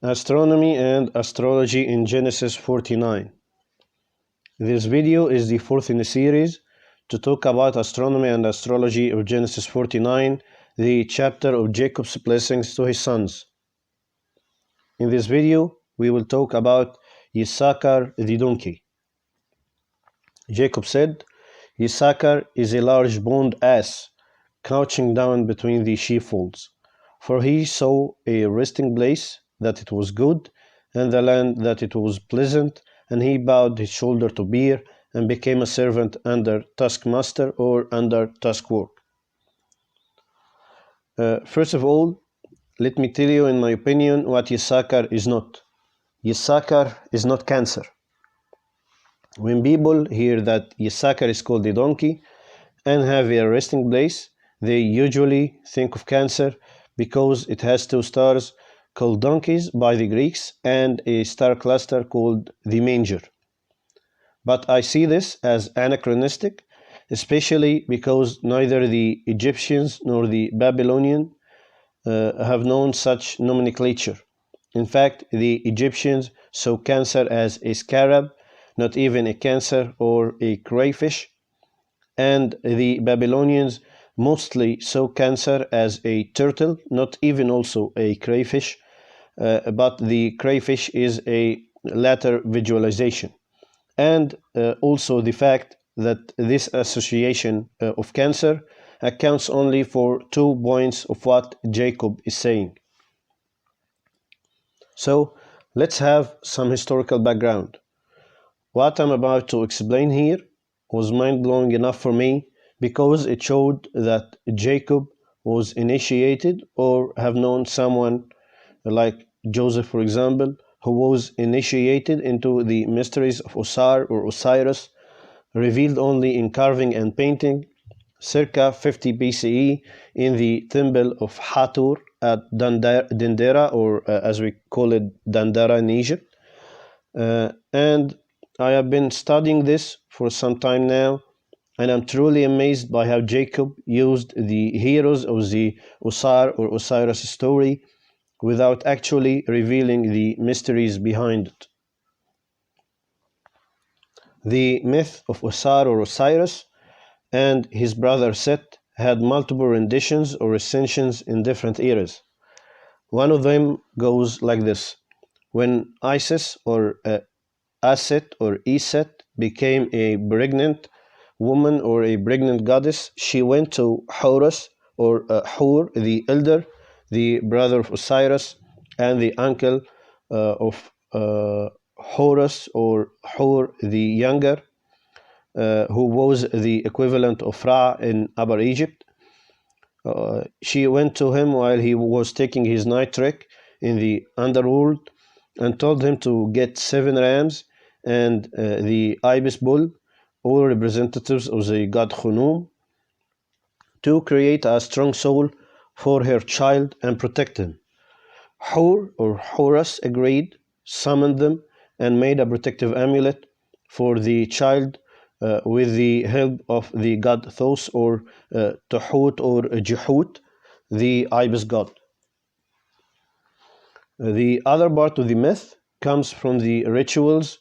Astronomy and Astrology in Genesis 49. This video is the fourth in the series to talk about Astronomy and Astrology of Genesis 49, the chapter of Jacob's blessings to his sons. In this video, we will talk about Issachar the donkey. Jacob said, Issachar is a large boned ass, crouching down between the sheepfolds. For he saw a resting place, that it was good, and the land that it was pleasant, and he bowed his shoulder to bear, and became a servant under taskmaster or under taskwork. First of all, let me tell you in my opinion what Issachar is not. Issachar is not Cancer. When people hear that Issachar is called a donkey and have a resting place, they usually think of Cancer because it has two stars called donkeys by the Greeks and a star cluster called the manger. But I see this as anachronistic, especially because neither the Egyptians nor the Babylonians have known such nomenclature. In fact, the Egyptians saw Cancer as a scarab, not even a cancer or a crayfish, and the Babylonians mostly saw Cancer as a turtle, not even also a crayfish, but the crayfish is a later visualization. And also the fact that this association of Cancer accounts only for 2 points of what Jacob is saying. So let's have some historical background. What I'm about to explain here was mind-blowing enough for me because it showed that Jacob was initiated or have known someone like Joseph, for example, who was initiated into the mysteries of Osiris or Osiris, revealed only in carving and painting, circa 50 BCE in the temple of Hathor at Dendera, or as we call it, Dendera in Egypt. And I have been studying this for some time now, and I'm truly amazed by how Jacob used the heroes of the Osiris or Osiris story without actually revealing the mysteries behind it. The myth of Osiris or Osiris and his brother Set had multiple renditions or recensions in different eras. One of them goes like this. When Isis or Aset or Iset became a pregnant woman or a pregnant goddess, she went to Horus or Hur the elder, the brother of Osiris, and the uncle of Horus or Hur the younger, who was the equivalent of Ra in Upper Egypt. She went to him while he was taking his night trek in the underworld and told him to get 7 rams and the ibis bull, all representatives of the god Khunum, to create a strong soul for her child and protect him. Hur or Horus agreed, summoned them, and made a protective amulet for the child with the help of the god Thoth or Tuhut or Jehut, the ibis god. The other part of the myth comes from the rituals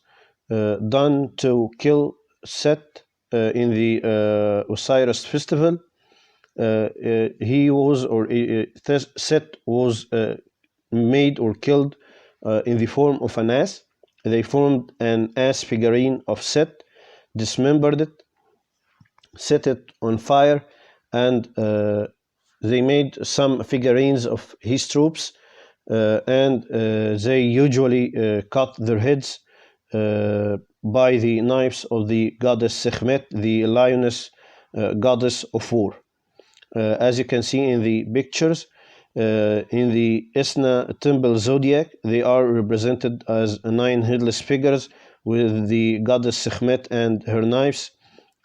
done to kill Set in the Osiris festival. Set was made or killed in the form of an ass. They formed an ass figurine of Set, dismembered it, set it on fire, and they made some figurines of his troops, and they usually cut their heads by the knives of the goddess Sekhmet, the lioness goddess of war. As you can see in the pictures, in the Esna temple zodiac, they are represented as 9 headless figures with the goddess Sekhmet and her knives.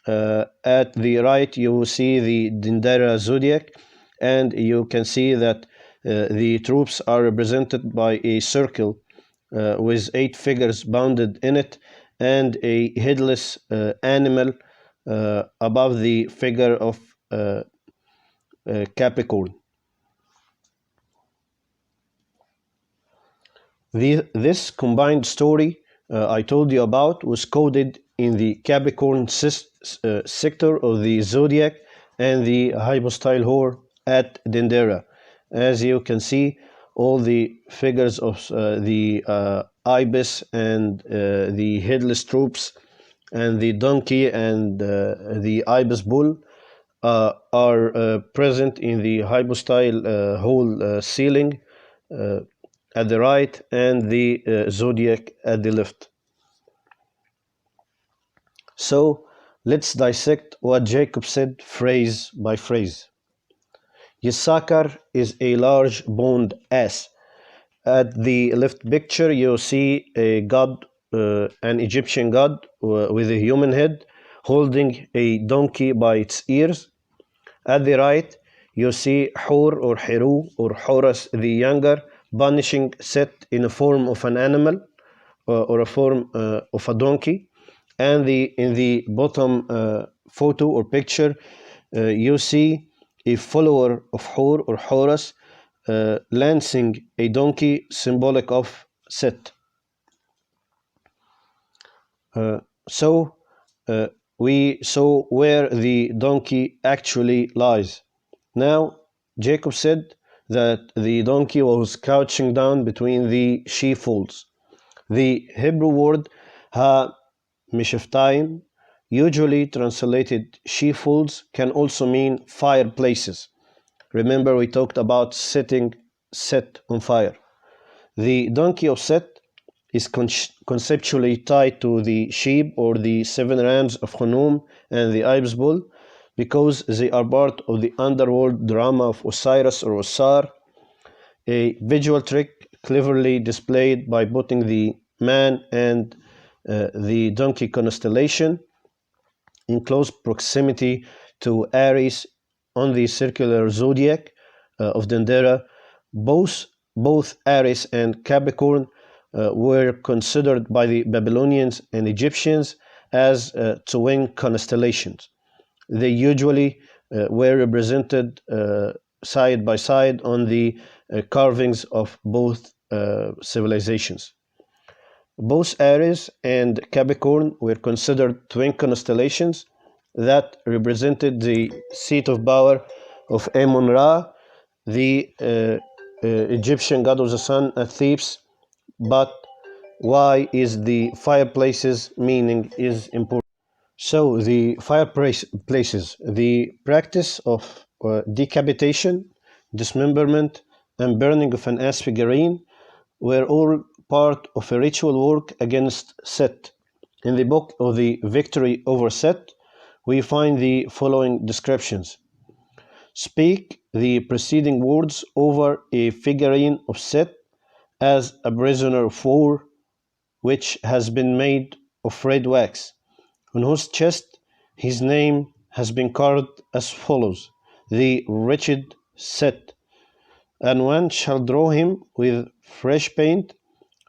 At the right, you will see the Dendera zodiac, and you can see that the troops are represented by a circle with 8 figures bounded in it and a headless animal above the figure of Capricorn. This combined story I told you about was coded in the Capricorn sector of the zodiac and the hypostyle whore at Dendera. As you can see, all the figures of the ibis and the headless troops and the donkey and the ibis bull are present in the hypostyle whole ceiling at the right and the zodiac at the left. So let's dissect what Jacob said phrase by phrase. Issachar is a large boned ass. At the left picture, you see a god, an Egyptian god with a human head, holding a donkey by its ears. At the right, you see Hur or Heru or Horus the younger punishing Set in a form of an animal or a form of a donkey. And in the bottom photo or picture, you see a follower of Hur or Horus lancing a donkey symbolic of Set. So we saw where the donkey actually lies. Now, Jacob said that the donkey was crouching down between the sheepfolds. The Hebrew word ha-mishaftaim, usually translated sheepfolds, can also mean fireplaces. Remember, we talked about setting Set on fire. The donkey of Set is conceptually tied to the sheep or the seven rams of Khnum and the ibis bull because they are part of the underworld drama of Osiris or Osar, a visual trick cleverly displayed by putting the man and the donkey constellation in close proximity to Aries on the circular zodiac of Dendera. Both Aries and Capricorn were considered by the Babylonians and Egyptians as twin constellations. They usually were represented side by side on the carvings of both civilizations. Both Aries and Capricorn were considered twin constellations that represented the seat of power of Amun-Ra, the Egyptian god of the sun at Thebes. But why is the fireplaces meaning is important? So the fireplaces, the practice of decapitation, dismemberment, and burning of an ass figurine were all part of a ritual work against Set. In the book of the Victory over Set, we find the following descriptions. Speak the preceding words over a figurine of Set as a prisoner of war, which has been made of red wax, on whose chest his name has been carved as follows: the wretched Set. And one shall draw him with fresh paint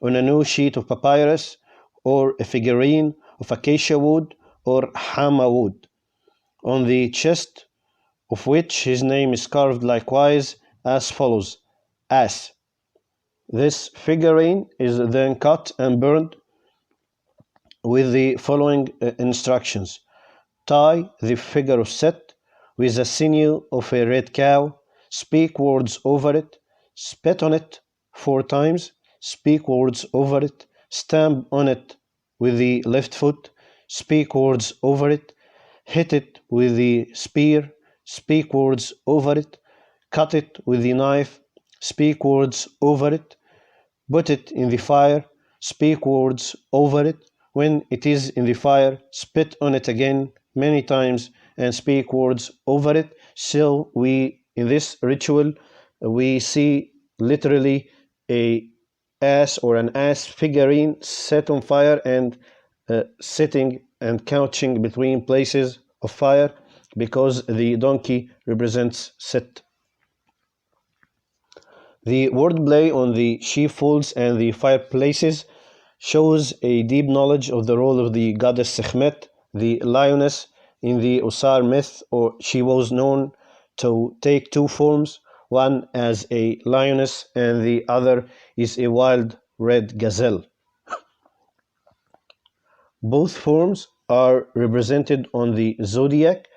on a new sheet of papyrus, or a figurine of acacia wood or hama wood, on the chest of which his name is carved likewise as follows: Ass. This figurine is then cut and burned with the following instructions. Tie the figure of Set with the sinew of a red cow, speak words over it, spit on it 4 times, speak words over it, stamp on it with the left foot, speak words over it, hit it with the spear, speak words over it, cut it with the knife, speak words over it, put it in the fire, speak words over it. When it is in the fire, spit on it again many times and speak words over it. So in this ritual, we see literally a ass or an ass figurine set on fire and sitting and couching between places of fire because the donkey represents Set. The wordplay on the sheepfolds and the fireplaces shows a deep knowledge of the role of the goddess Sekhmet, the lioness in the Osar myth, or she was known to take 2 forms, one as a lioness and the other is a wild red gazelle. Both forms are represented on the zodiac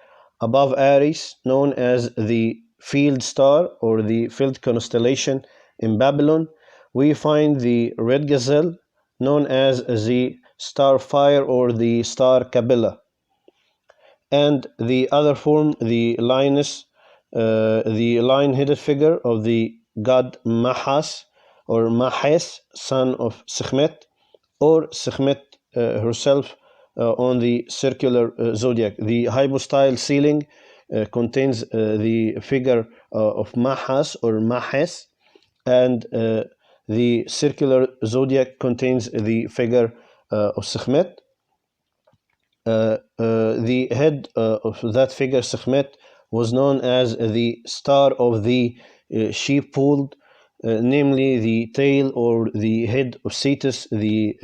above Aries, known as the field star or the field constellation in Babylon. We find the red gazelle, known as the star fire or the star Kabbalah, and the other form, the lioness, the lion-headed figure of the god Mahas or Mahes, son of Sekhmet, or Sekhmet herself on the circular zodiac. The hypostyle ceiling contains the figure of Mahas or Mahes, and the circular zodiac contains the figure of Sekhmet. The head of that figure, Sekhmet, was known as the star of the sheepfold, namely the tail or the head of Cetus, the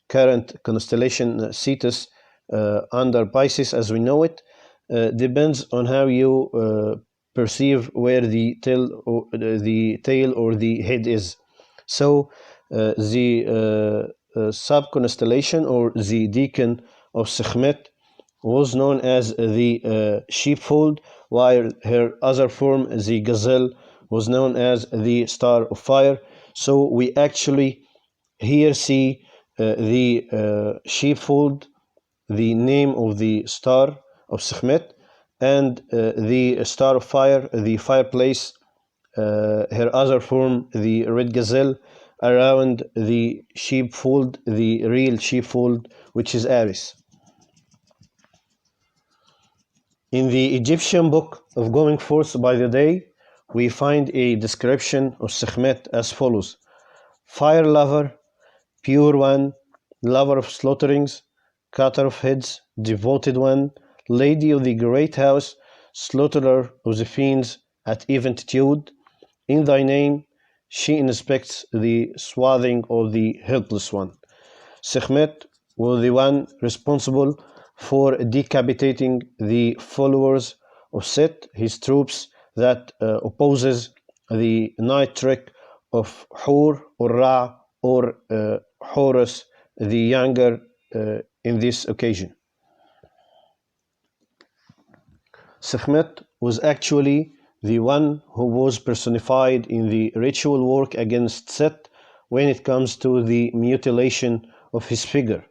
current constellation Cetus under Pisces as we know it. Depends on how you perceive where the tail or the head is. So the sub-constellation or the deacon of Sekhmet was known as the sheepfold, while her other form, the gazelle, was known as the star of fire. So we actually here see the sheepfold, the name of the star of Sekhmet, and the star of fire, the fireplace, her other form, the red gazelle, around the sheepfold, the real sheepfold, which is Aries. In the Egyptian book of Going Forth by the Day, we find a description of Sekhmet as follows: fire lover, pure one, lover of slaughterings, cutter of heads, devoted one, lady of the great house, slaughterer of the fiends at eventitude. In thy name she inspects the swathing of the helpless one. Sekhmet was the one responsible for decapitating the followers of Set, his troops that opposes the night trick of Hur or Ra or Horus the younger in this occasion. Sekhmet was actually the one who was personified in the ritual work against Set when it comes to the mutilation of his figure.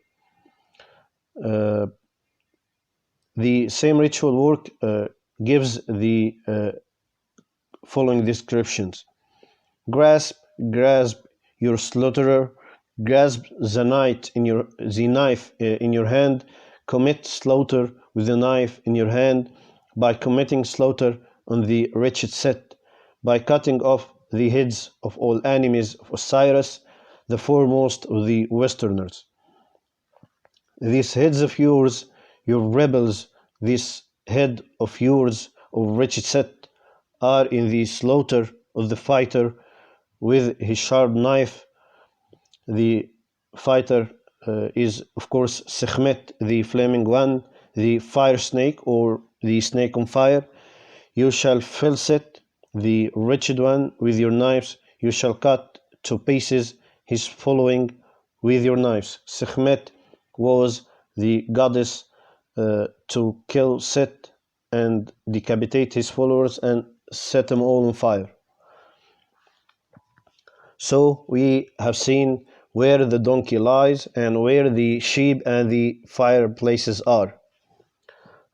The same ritual work gives the following descriptions: grasp your slaughterer, grasp the knife in your hand, commit slaughter with the knife in your hand, by committing slaughter on the wretched Set, by cutting off the heads of all enemies of Osiris, the foremost of the Westerners. These heads of yours, your rebels, this head of yours, O wretched Set, are in the slaughter of the fighter with his sharp knife. The fighter is, of course, Sekhmet, the flaming one, the fire snake or the snake on fire. You shall fell Set, the wretched one, with your knives. You shall cut to pieces his following with your knives. Sekhmet was the goddess to kill Set and decapitate his followers and set them all on fire. So we have seen where the donkey lies and where the sheep and the fireplaces are.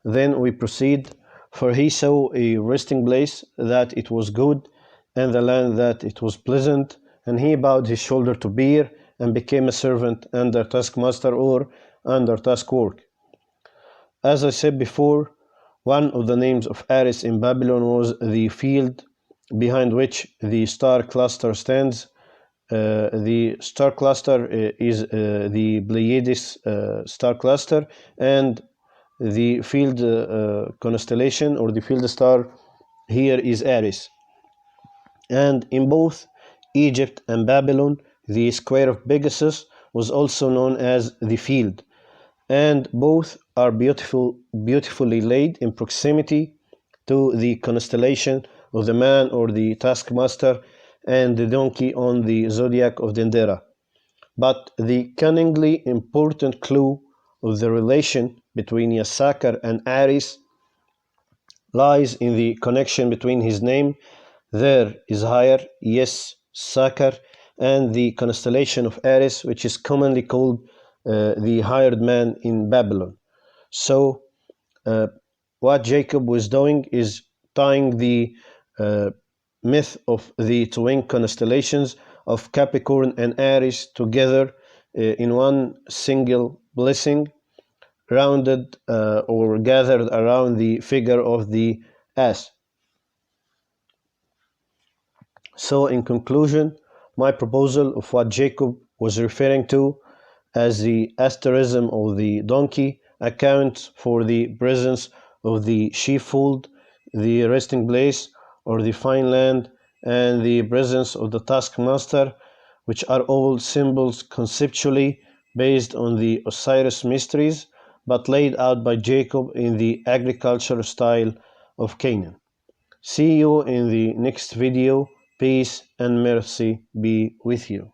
Then we proceed, for he saw a resting place that it was good, and the land that it was pleasant, and he bowed his shoulder to bear, and became a servant under taskmaster or under task work. As I said before, one of the names of Aries in Babylon was the field behind which the star cluster stands. The star cluster is the Pleiades star cluster, and the field constellation or the field star here is Aries. And in both Egypt and Babylon, the square of Pegasus was also known as the field, and both are beautifully laid in proximity to the constellation of the man or the taskmaster and the donkey on the zodiac of Dendera. But the cunningly important clue of the relation between Issachar and Aries lies in the connection between his name, there is higher, yes, Issachar, and the constellation of Aries, which is commonly called the hired man in Babylon. So, what Jacob was doing is tying the uh, myth of the twin constellations of Capricorn and Aries together in one single blessing, rounded or gathered around the figure of the ass. So, in conclusion, my proposal of what Jacob was referring to as the asterism of the donkey accounts for the presence of the sheepfold, the resting place, or the fine land, and the presence of the taskmaster, which are all symbols conceptually based on the Osiris mysteries, but laid out by Jacob in the agricultural style of Canaan. See you in the next video. Peace and mercy be with you.